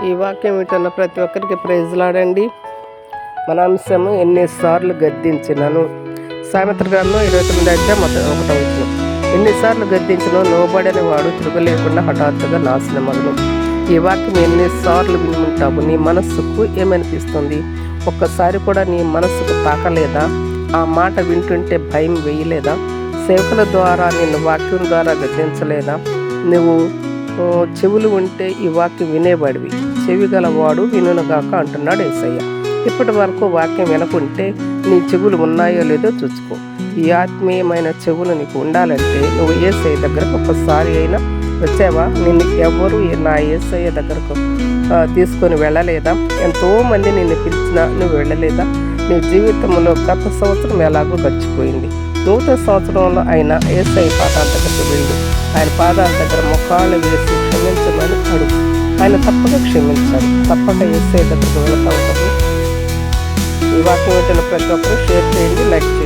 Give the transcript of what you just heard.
ఈ వాక్యం వింటున్న ప్రతి ఒక్కరికి ప్రైజ్లాడండి. మన అంశము ఎన్నిసార్లు గద్దించినను. సామెతల గ్రంథం 29:1 ఎన్నిసార్లు గద్దించినో లోబడని వాడు తిరగలేకుండా హఠాత్తుగా నాశనమగును. ఈ వాక్యం ఎన్నిసార్లు వింటావు? నీ మనస్సుకు ఏమనిపిస్తుంది? ఒక్కసారి కూడా నీ మనస్సుకు తాకలేదా? ఆ మాట వింటుంటే భయం వేయలేదా? సేవకుల ద్వారా నిన్ను వాక్యం ద్వారా గద్దించలేదా? నువ్వు చెవులు ఉంటే ఈ వాక్యం వినేవాడివి, చెవి గలవాడు వినుగాక అంటున్నాడు యేసయ్య. ఇప్పటి వరకు వాక్యం వినకుంటే నీ చెవులు ఉన్నాయో లేదో చూసుకో. ఈ ఆత్మీయమైన చెవులు నీకు ఉండాలంటే నువ్వు యేసయ్య దగ్గరకు ఒక్కసారి అయినా వచ్చావా? నిన్ను ఎవరు నా యేసయ్య దగ్గరకు తీసుకొని వెళ్ళలేదా? ఎంతోమంది నిన్ను పిలిచినా నువ్వు వెళ్ళలేదా? నీ జీవితంలో గత సంవత్సరం ఎలాగో గడిచిపోయింది. నూతన సంవత్సరంలో అయినా యేసయ్య పాదాల దగ్గరకు వెళ్ళు. ఆయన పాదాల దగ్గర ముఖాలు వేసి క్షమించమని అడుగు. ఆయన తప్పక క్షమించాడు. తప్పక యేసయ్య దగ్గరకు వెళతా ఉంటాడు. ఈ వాక్యం వింటున్న ప్రతి ఒక్కరు షేర్ చేయండి, లైక్ చేయండి.